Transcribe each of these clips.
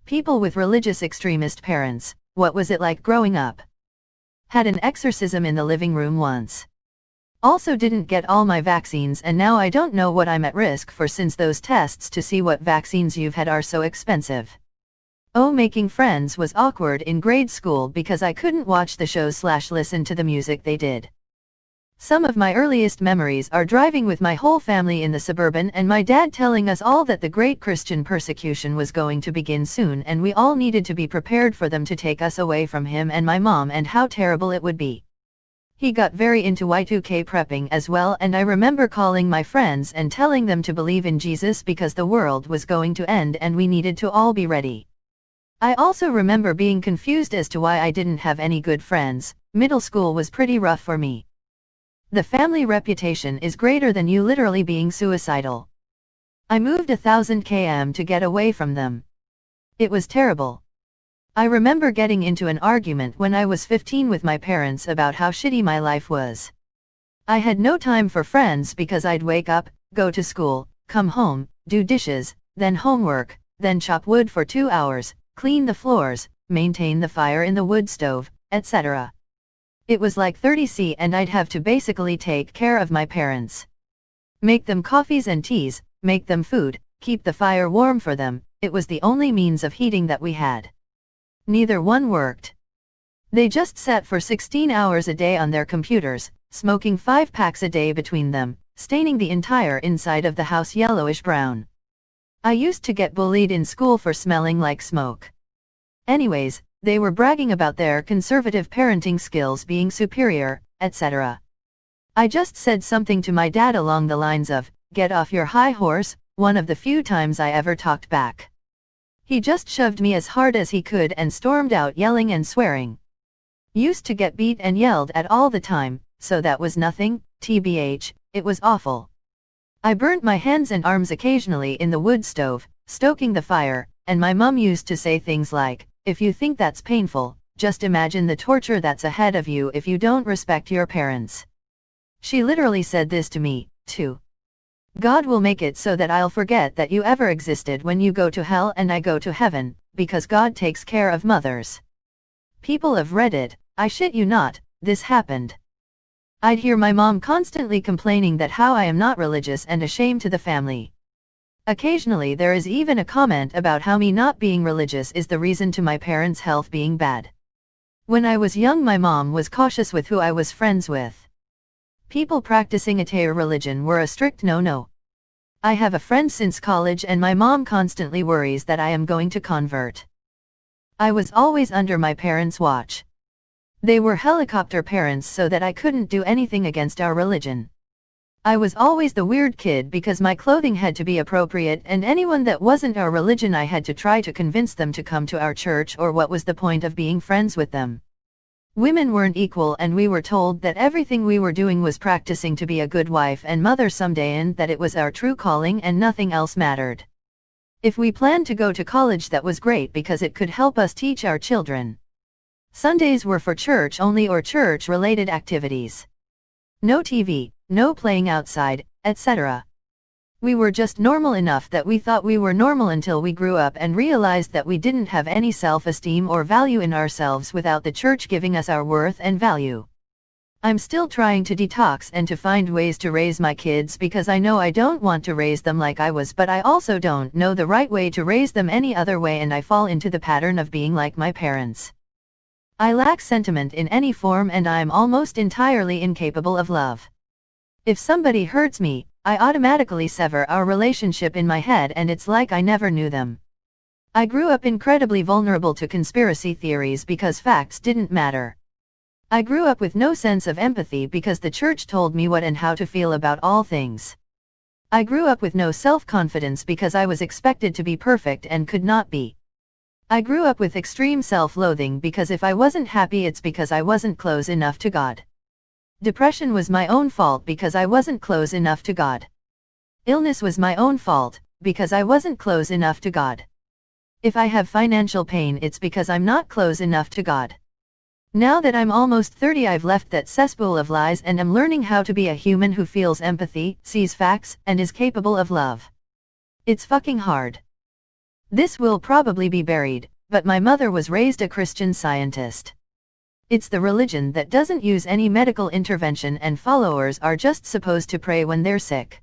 People with religious extremist parents, what was it like growing up? Had an exorcism in the living room once. Also didn't get all my vaccines and now I don't know what I'm at risk for since those tests to see what vaccines you've had are so expensive. Oh, making friends was awkward in grade school because I couldn't watch the shows/listen to the music they did. Some of my earliest memories are driving with my whole family in the Suburban and my dad telling us all that the great Christian persecution was going to begin soon and we all needed to be prepared for them to take us away from him and my mom and how terrible it would be. He got very into Y2K prepping as well and I remember calling my friends and telling them to believe in Jesus because the world was going to end and we needed to all be ready. I also remember being confused as to why I didn't have any good friends. Middle school was pretty rough for me. The family reputation is greater than you literally being suicidal. I moved 1,000 km to get away from them. It was terrible. I remember getting into an argument when I was 15 with my parents about how shitty my life was. I had no time for friends because I'd wake up, go to school, come home, do dishes, then homework, then chop wood for 2 hours, clean the floors, maintain the fire in the wood stove, etc. It was like 30C and I'd have to basically take care of my parents. Make them coffees and teas, make them food, keep the fire warm for them. It was the only means of heating that we had. Neither one worked. They just sat for 16 hours a day on their computers, smoking 5 packs a day between them, staining the entire inside of the house yellowish brown. I used to get bullied in school for smelling like smoke. Anyways, they were bragging about their conservative parenting skills being superior, etc. I just said something to my dad along the lines of, "Get off your high horse," one of the few times I ever talked back. He just shoved me as hard as he could and stormed out yelling and swearing. Used to get beat and yelled at all the time, so that was nothing, tbh, it was awful. I burnt my hands and arms occasionally in the wood stove, stoking the fire, and my mum used to say things like, "If you think that's painful, just imagine the torture that's ahead of you if you don't respect your parents." She literally said this to me, too. God will make it so that I'll forget that you ever existed when you go to hell and I go to heaven, because God takes care of mothers. People of Reddit, I shit you not, this happened. I'd hear my mom constantly complaining that how I am not religious and a shame to the family. Occasionally there is even a comment about how me not being religious is the reason to my parents' health being bad. When I was young my mom was cautious with who I was friends with. People practicing Ateo religion were a strict no-no. I have a friend since college and my mom constantly worries that I am going to convert. I was always under my parents' watch. They were helicopter parents so that I couldn't do anything against our religion. I was always the weird kid because my clothing had to be appropriate and anyone that wasn't our religion I had to try to convince them to come to our church or what was the point of being friends with them. Women weren't equal and we were told that everything we were doing was practicing to be a good wife and mother someday and that it was our true calling and nothing else mattered. If we planned to go to college that was great because it could help us teach our children. Sundays were for church only or church-related activities. No TV, no playing outside, etc. We were just normal enough that we thought we were normal until we grew up and realized that we didn't have any self-esteem or value in ourselves without the church giving us our worth and value. I'm still trying to detox and to find ways to raise my kids because I know I don't want to raise them like I was, but I also don't know the right way to raise them any other way and I fall into the pattern of being like my parents. I lack sentiment in any form and I'm almost entirely incapable of love. If somebody hurts me, I automatically sever our relationship in my head and it's like I never knew them. I grew up incredibly vulnerable to conspiracy theories because facts didn't matter. I grew up with no sense of empathy because the church told me what and how to feel about all things. I grew up with no self-confidence because I was expected to be perfect and could not be. I grew up with extreme self-loathing because if I wasn't happy it's because I wasn't close enough to God. Depression was my own fault because I wasn't close enough to God. Illness was my own fault, because I wasn't close enough to God. If I have financial pain it's because I'm not close enough to God. Now that I'm almost 30 I've left that cesspool of lies and am learning how to be a human who feels empathy, sees facts, and is capable of love. It's fucking hard. This will probably be buried, but my mother was raised a Christian Scientist. It's the religion that doesn't use any medical intervention and followers are just supposed to pray when they're sick.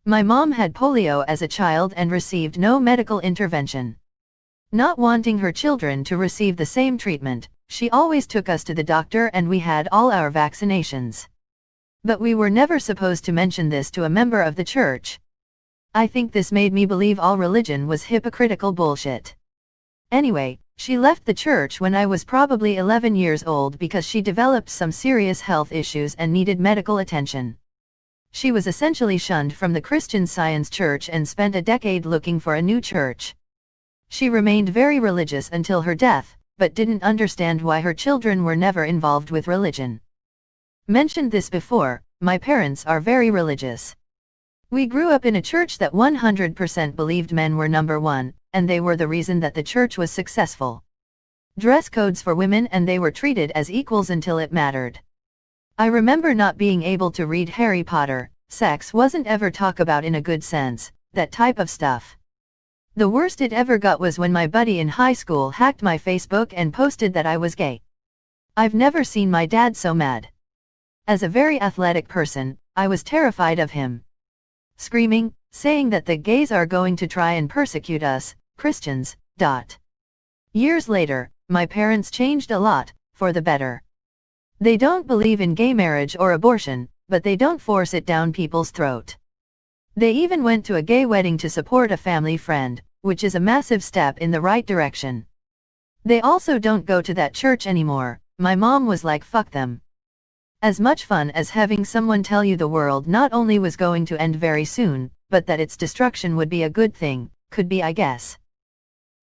My mom had polio as a child and received no medical intervention. Not wanting her children to receive the same treatment, she always took us to the doctor and we had all our vaccinations. But we were never supposed to mention this to a member of the church. I think this made me believe all religion was hypocritical bullshit. Anyway, she left the church when I was probably 11 years old because she developed some serious health issues and needed medical attention. She was essentially shunned from the Christian Science church and spent a decade looking for a new church. She remained very religious until her death, but didn't understand why her children were never involved with religion. Mentioned this before, my parents are very religious. We grew up in a church that 100% believed men were number one, and they were the reason that the church was successful. Dress codes for women and they were treated as equals until it mattered. I remember not being able to read Harry Potter, sex wasn't ever talked about in a good sense, that type of stuff. The worst it ever got was when my buddy in high school hacked my Facebook and posted that I was gay. I've never seen my dad so mad. As a very athletic person, I was terrified of him. Screaming, saying that the gays are going to try and persecute us, Christians. Years later, my parents changed a lot, for the better. They don't believe in gay marriage or abortion, but they don't force it down people's throat. They even went to a gay wedding to support a family friend, which is a massive step in the right direction. They also don't go to that church anymore. My mom was like, fuck them. As much fun as having someone tell you the world not only was going to end very soon, but that its destruction would be a good thing, could be I guess.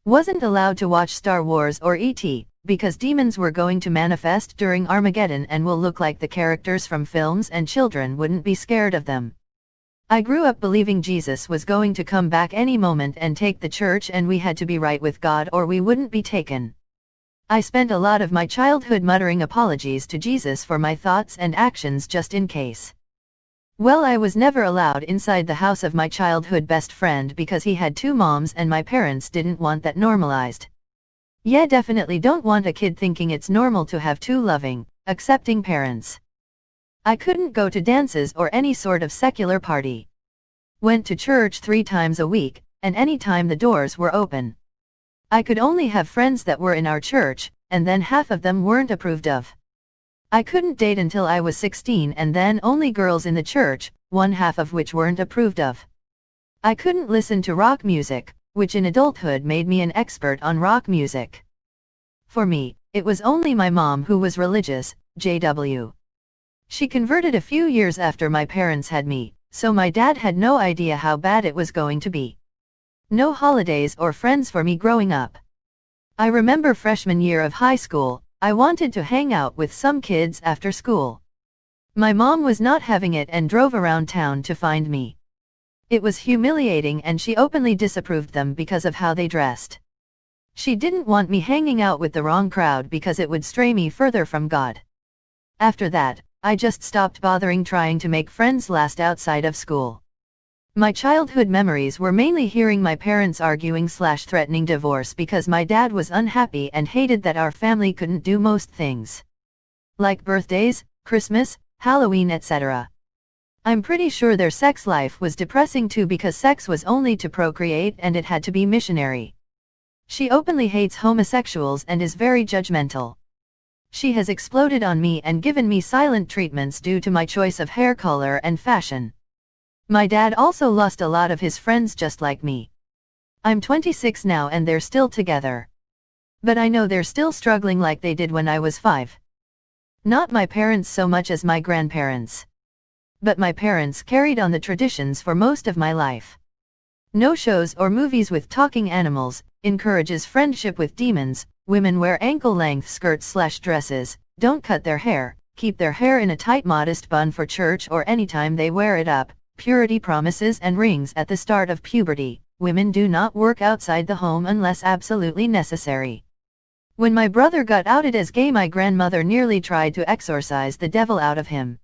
Wasn't allowed to watch Star Wars or E.T., because demons were going to manifest during Armageddon and will look like the characters from films and children wouldn't be scared of them. I grew up believing Jesus was going to come back any moment and take the church and we had to be right with God or we wouldn't be taken. I spent a lot of my childhood muttering apologies to Jesus for my thoughts and actions just in case. Well, I was never allowed inside the house of my childhood best friend because he had 2 moms and my parents didn't want that normalized. Yeah, definitely don't want a kid thinking it's normal to have 2 loving, accepting parents. I couldn't go to dances or any sort of secular party. Went to church 3 times a week, and any time the doors were open. I could only have friends that were in our church, and then half of them weren't approved of. I couldn't date until I was 16 and then only girls in the church, 1/2 of which weren't approved of. I couldn't listen to rock music, which in adulthood made me an expert on rock music. For me, it was only my mom who was religious, JW. She converted a few years after my parents had me, so my dad had no idea how bad it was going to be. No holidays or friends for me growing up. I remember freshman year of high school, I wanted to hang out with some kids after school. My mom was not having it and drove around town to find me. It was humiliating and she openly disapproved them because of how they dressed. She didn't want me hanging out with the wrong crowd because it would stray me further from God. After that, I just stopped bothering trying to make friends last outside of school. My childhood memories were mainly hearing my parents arguing/threatening divorce because my dad was unhappy and hated that our family couldn't do most things. Like birthdays, Christmas, Halloween, etc. I'm pretty sure their sex life was depressing too because sex was only to procreate and it had to be missionary. She openly hates homosexuals and is very judgmental. She has exploded on me and given me silent treatments due to my choice of hair color and fashion. My dad also lost a lot of his friends just like me. I'm 26 now and they're still together. But I know they're still struggling like they did when I was 5. Not my parents so much as my grandparents. But my parents carried on the traditions for most of my life. No shows or movies with talking animals, encourages friendship with demons, women wear ankle-length skirts/dresses, don't cut their hair, keep their hair in a tight modest bun for church or anytime they wear it up, purity promises and rings at the start of puberty, women do not work outside the home unless absolutely necessary. When my brother got outed as gay, my grandmother nearly tried to exorcise the devil out of him.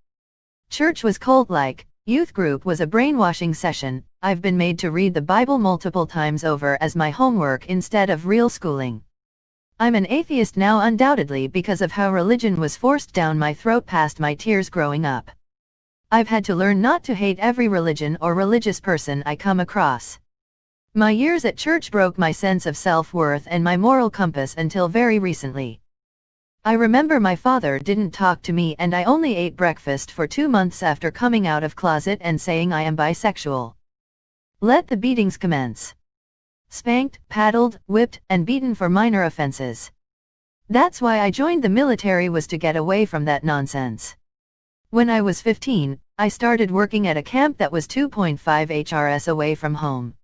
Church was cult-like, Youth group was a brainwashing session. I've been made to read the Bible multiple times over as my homework instead of real schooling. I'm an atheist now undoubtedly because of how religion was forced down my throat past my tears growing up. I've had to learn not to hate every religion or religious person I come across. My years at church broke my sense of self-worth and my moral compass until very recently. I remember my father didn't talk to me and I only ate breakfast for 2 months after coming out of closet and saying I am bisexual. Let the beatings commence. Spanked, paddled, whipped, and beaten for minor offenses. That's why I joined the military, was to get away from that nonsense. When I was 15, I started working at a camp that was 2.5 HRS away from home.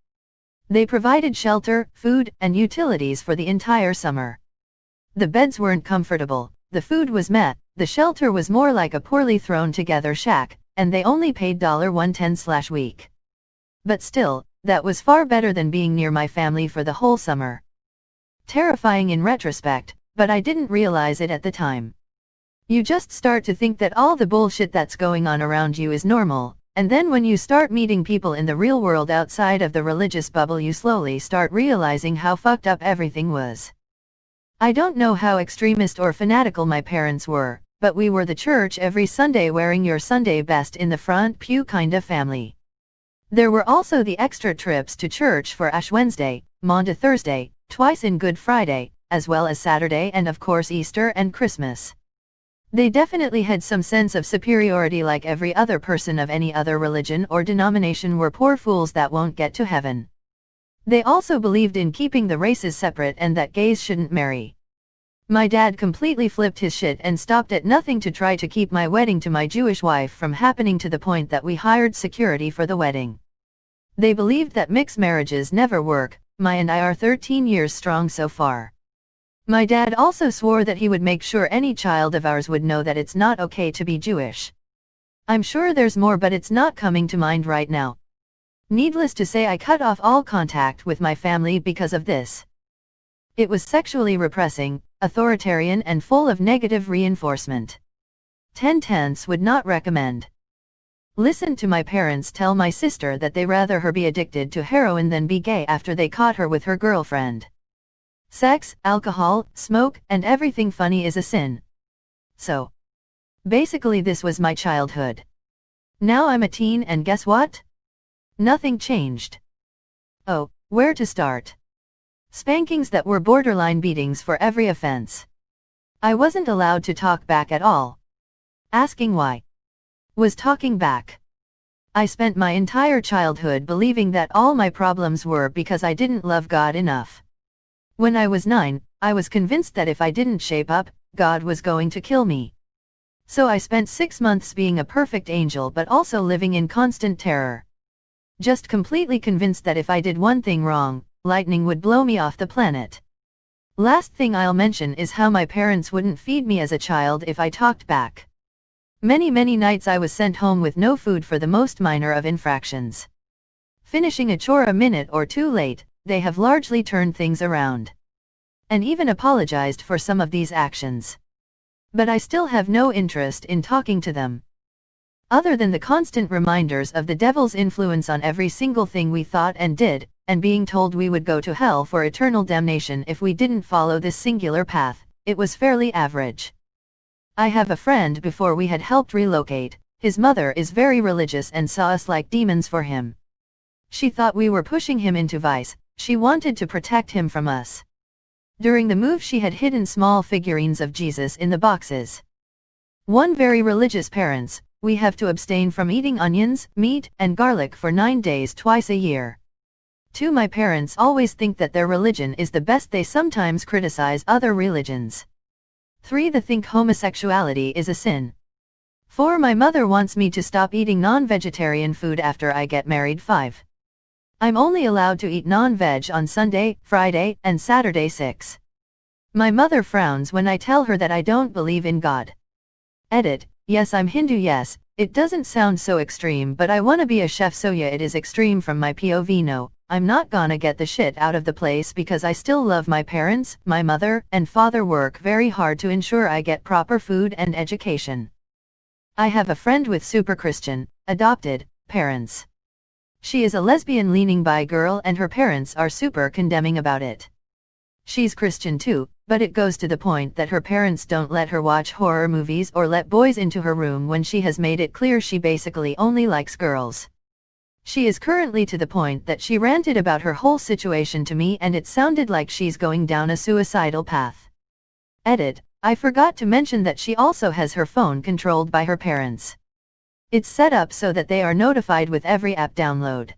They provided shelter, food, and utilities for the entire summer. The beds weren't comfortable, the food was meh, the shelter was more like a poorly thrown together shack, and they only paid $110/week. But still, that was far better than being near my family for the whole summer. Terrifying in retrospect, but I didn't realize it at the time. You just start to think that all the bullshit that's going on around you is normal, and then when you start meeting people in the real world outside of the religious bubble, you slowly start realizing how fucked up everything was. I don't know how extremist or fanatical my parents were, but we were the church every Sunday wearing your Sunday best in the front pew kinda family. There were also the extra trips to church for Ash Wednesday, Maundy Thursday, twice in Good Friday, as well as Saturday and of course Easter and Christmas. They definitely had some sense of superiority, like every other person of any other religion or denomination were poor fools that won't get to heaven. They also believed in keeping the races separate and that gays shouldn't marry. My dad completely flipped his shit and stopped at nothing to try to keep my wedding to my Jewish wife from happening, to the point that we hired security for the wedding. They believed that mixed marriages never work. My and I are 13 years strong so far. My dad also swore that he would make sure any child of ours would know that it's not okay to be Jewish. I'm sure there's more, but it's not coming to mind right now. Needless to say, I cut off all contact with my family because of this. It was sexually repressing, authoritarian, and full of negative reinforcement. 10/10 would not recommend. Listened to my parents tell my sister that they rather her be addicted to heroin than be gay after they caught her with her girlfriend. Sex, alcohol, smoke, and everything funny is a sin. So, basically this was my childhood. Now I'm a teen and guess what? Nothing changed. Oh, where to start? Spankings that were borderline beatings for every offense. I wasn't allowed to talk back at all. Asking why was talking back. I spent my entire childhood believing that all my problems were because I didn't love God enough. When I was 9, I was convinced that if I didn't shape up, God was going to kill me. So I spent 6 months being a perfect angel but also living in constant terror. Just completely convinced that if I did one thing wrong, lightning would blow me off the planet. Last thing I'll mention is how my parents wouldn't feed me as a child if I talked back. Many nights I was sent home with no food for the most minor of infractions. Finishing a chore a minute or two late, they have largely turned things around. And even apologized for some of these actions. But I still have no interest in talking to them. Other than the constant reminders of the devil's influence on every single thing we thought and did, and being told we would go to hell for eternal damnation if we didn't follow this singular path, it was fairly average. I have a friend before we had helped relocate. His mother is very religious and saw us like demons for him. She thought we were pushing him into vice. She wanted to protect him from us. During the move she had hidden small figurines of Jesus in the boxes. One very religious parents, we have to abstain from eating onions, meat, and garlic for 9 days twice a year. 2. My parents always think that their religion is the best. They sometimes criticize other religions. 3. They think homosexuality is a sin. 4. My mother wants me to stop eating non-vegetarian food after I get married. 5. I'm only allowed to eat non-veg on Sunday, Friday, and Saturday. 6. My mother frowns when I tell her that I don't believe in God. Edit. Yes, I'm Hindu. Yes, it doesn't sound so extreme, but I wanna be a chef, so yeah, it is extreme from my POV. No, I'm not gonna get the shit out of the place because I still love my parents. My mother and father work very hard to ensure I get proper food and education. I have a friend with super Christian, adopted, Parents. She is a lesbian-leaning bi girl and her parents are super condemning about it. She's Christian too, but it goes to the point that her parents don't let her watch horror movies or let boys into her room when she has made it clear she basically only likes girls. She is currently to the point that she ranted about her whole situation to me and it sounded like she's going down a suicidal path. Edit, I forgot to mention that she also has her phone controlled by her parents. It's set up so that they are notified with every app download.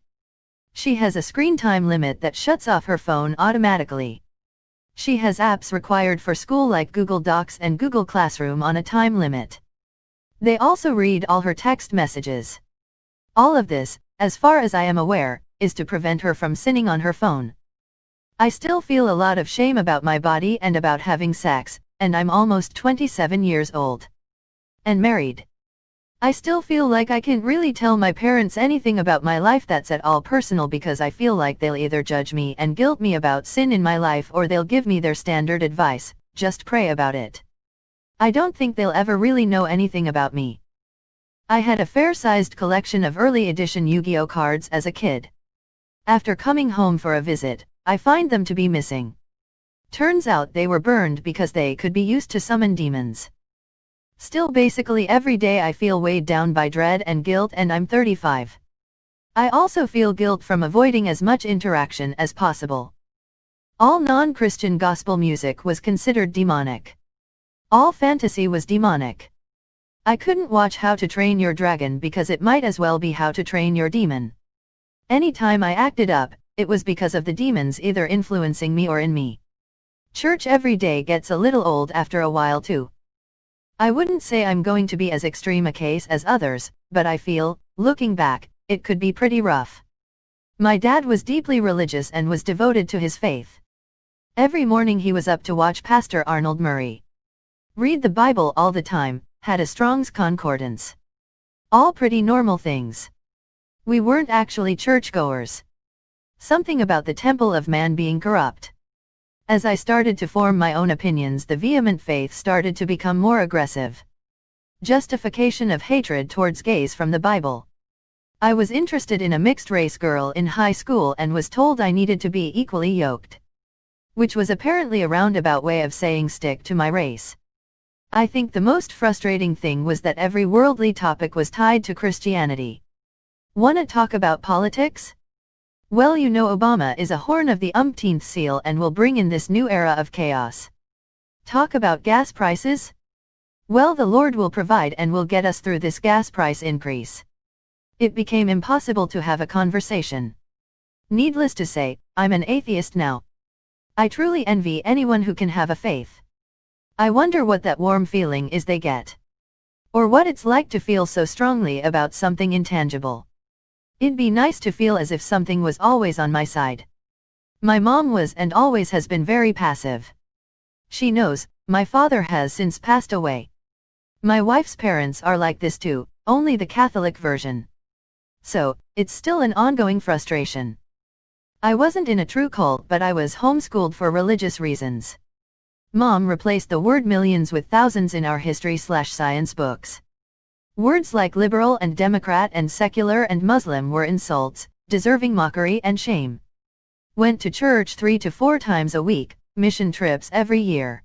She has a screen time limit that shuts off her phone automatically. She has apps required for school like Google Docs and Google Classroom on a time limit. They also read all her text messages. All of this, as far as I am aware, is to prevent her from sinning on her phone. I still feel a lot of shame about my body and about having sex, and I'm almost 27 years old. And married. I still feel like I can't really tell my parents anything about my life that's at all personal because I feel like they'll either judge me and guilt me about sin in my life or they'll give me their standard advice, just pray about it. I don't think they'll ever really know anything about me. I had a fair-sized collection of early edition Yu-Gi-Oh cards as a kid. After coming home for a visit, I find them to be missing. Turns out they were burned because they could be used to summon demons. Still basically every day I feel weighed down by dread and guilt and I'm 35. I also feel guilt from avoiding as much interaction as possible. All non-Christian gospel music was considered demonic. All fantasy was demonic. I couldn't watch How to Train Your Dragon because it might as well be How to Train Your Demon. Anytime I acted up, it was because of the demons either influencing me or in me. Church every day gets a little old after a while too. I wouldn't say I'm going to be as extreme a case as others, but I feel, looking back, it could be pretty rough. My dad was deeply religious and was devoted to his faith. Every morning he was up to watch Pastor Arnold Murray read the Bible all the time, had a Strong's Concordance. All pretty normal things. We weren't actually churchgoers. Something about the temple of man being corrupt. As I started to form my own opinions, the vehement faith started to become more aggressive. Justification of hatred towards gays from the Bible. I was interested in a mixed-race girl in high school and was told I needed to be equally yoked. Which was apparently a roundabout way of saying stick to my race. I think the most frustrating thing was that every worldly topic was tied to Christianity. Wanna talk about politics? Well, you know Obama is a horn of the umpteenth seal and will bring in this new era of chaos. Talk about gas prices? Well, the Lord will provide and will get us through this gas price increase. It became impossible to have a conversation. Needless to say, I'm an atheist now. I truly envy anyone who can have a faith. I wonder what that warm feeling is they get. Or what it's like to feel so strongly about something intangible. It'd be nice to feel as if something was always on my side. My mom was and always has been very passive. She knows, my father has since passed away. My wife's parents are like this too, only the Catholic version. So, it's still an ongoing frustration. I wasn't in a true cult, but I was homeschooled for religious reasons. Mom replaced the word millions with thousands in our history/science books. Words like liberal and Democrat and secular and Muslim were insults, deserving mockery and shame. Went to church 3 to 4 times a week, mission trips every year.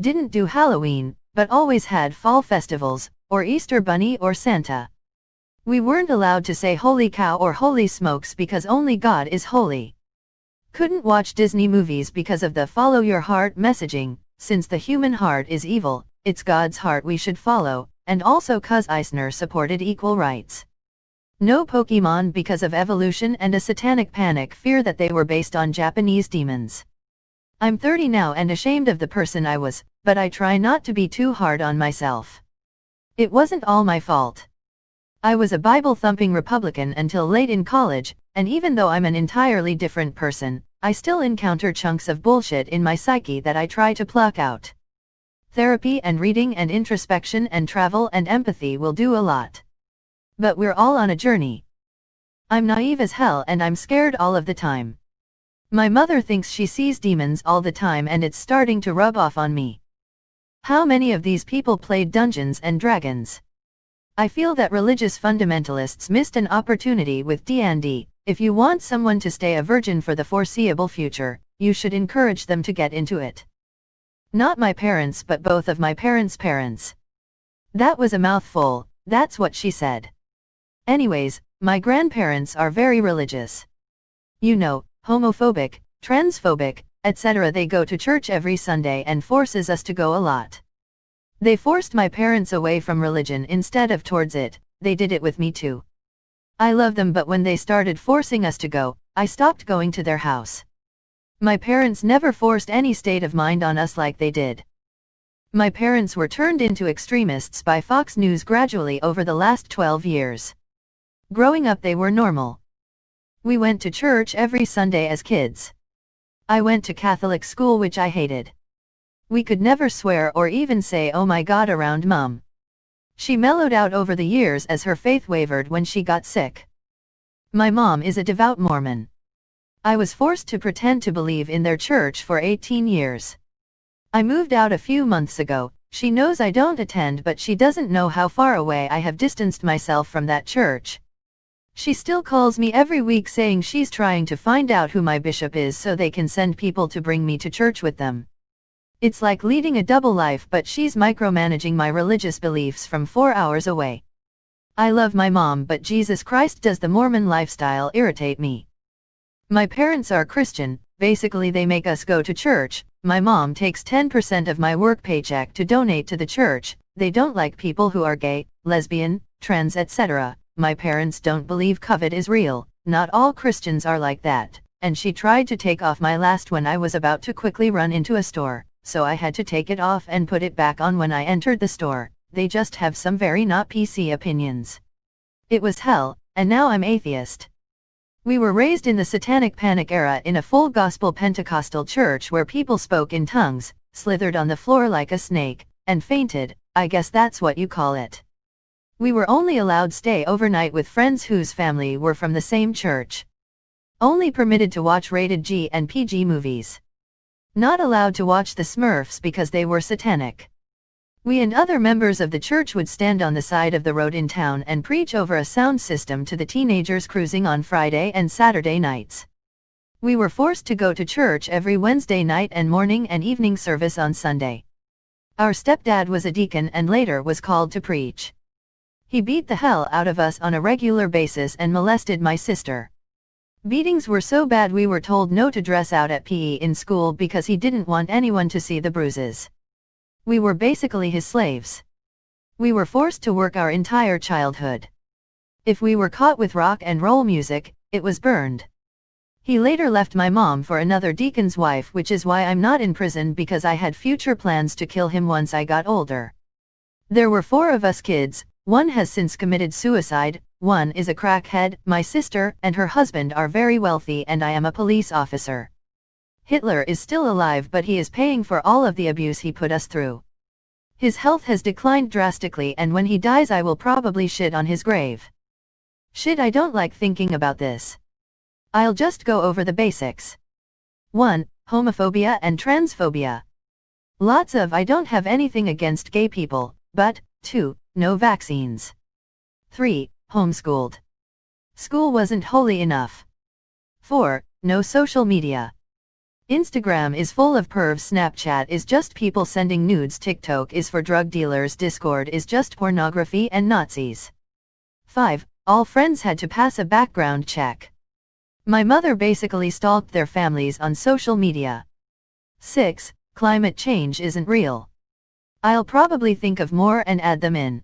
Didn't do Halloween, but always had fall festivals, or Easter Bunny or Santa. We weren't allowed to say holy cow or holy smokes because only God is holy. Couldn't watch Disney movies because of the follow your heart messaging, since the human heart is evil, it's God's heart we should follow. And also 'cause Eisner supported equal rights. No Pokemon because of evolution and a satanic panic fear that they were based on Japanese demons. I'm 30 now and ashamed of the person I was, but I try not to be too hard on myself. It wasn't all my fault. I was a Bible-thumping Republican until late in college, and even though I'm an entirely different person, I still encounter chunks of bullshit in my psyche that I try to pluck out. Therapy and reading and introspection and travel and empathy will do a lot. But we're all on a journey. I'm naive as hell and I'm scared all of the time. My mother thinks she sees demons all the time and it's starting to rub off on me. How many of these people played Dungeons and Dragons? I feel that religious fundamentalists missed an opportunity with D&D. If you want someone to stay a virgin for the foreseeable future, you should encourage them to get into it. Not my parents but both of my parents' parents. That was a mouthful, that's what she said. Anyways, my grandparents are very religious. You know, homophobic, transphobic, etc. They go to church every Sunday and forces us to go a lot. They forced my parents away from religion instead of towards it. They did it with me too. I love them, but when they started forcing us to go, I stopped going to their house. My parents never forced any state of mind on us like they did. My parents were turned into extremists by Fox News gradually over the last 12 years. Growing up they were normal. We went to church every Sunday as kids. I went to Catholic school, which I hated. We could never swear or even say oh my God around Mum. She mellowed out over the years as her faith wavered when she got sick. My mom is a devout Mormon. I was forced to pretend to believe in their church for 18 years. I moved out a few months ago. She knows I don't attend, but she doesn't know how far away I have distanced myself from that church. She still calls me every week saying she's trying to find out who my bishop is so they can send people to bring me to church with them. It's like leading a double life, but she's micromanaging my religious beliefs from 4 hours away. I love my mom, but Jesus Christ, does the Mormon lifestyle irritate me. My parents are Christian, basically they make us go to church. My mom takes 10% of my work paycheck to donate to the church. They don't like people who are gay, lesbian, trans, etc. My parents don't believe COVID is real. Not all Christians are like that. And she tried to take off my last when I was about to quickly run into a store, so I had to take it off and put it back on when I entered the store. They just have some very not PC opinions. It was hell, and now I'm atheist. We were raised in the Satanic Panic era in a full gospel Pentecostal church where people spoke in tongues, slithered on the floor like a snake, and fainted. I guess that's what you call it. We were only allowed stay overnight with friends whose family were from the same church. Only permitted to watch rated G and PG movies. Not allowed to watch the Smurfs because they were satanic. We and other members of the church would stand on the side of the road in town and preach over a sound system to the teenagers cruising on Friday and Saturday nights. We were forced to go to church every Wednesday night and morning and evening service on Sunday. Our stepdad was a deacon and later was called to preach. He beat the hell out of us on a regular basis and molested my sister. Beatings were so bad we were told no to dress out at PE in school because he didn't want anyone to see the bruises. We were basically his slaves. We were forced to work our entire childhood. If we were caught with rock and roll music, it was burned. He later left my mom for another deacon's wife, which is why I'm not in prison, because I had future plans to kill him once I got older. There were 4 of us kids. 1 has since committed suicide, 1 is a crackhead. My sister and her husband are very wealthy and I am a police officer. Hitler is still alive, but he is paying for all of the abuse he put us through. His health has declined drastically and when he dies I will probably shit on his grave. Shit, I don't like thinking about this. I'll just go over the basics. 1. Homophobia and transphobia. Lots of I don't have anything against gay people, but, 2. No vaccines. 3. Homeschooled. School wasn't holy enough. 4. No social media. Instagram is full of pervs, Snapchat is just people sending nudes, TikTok is for drug dealers, Discord is just pornography and Nazis. 5. All friends had to pass a background check. My mother basically stalked their families on social media. 6. Climate change isn't real. I'll probably think of more and add them in.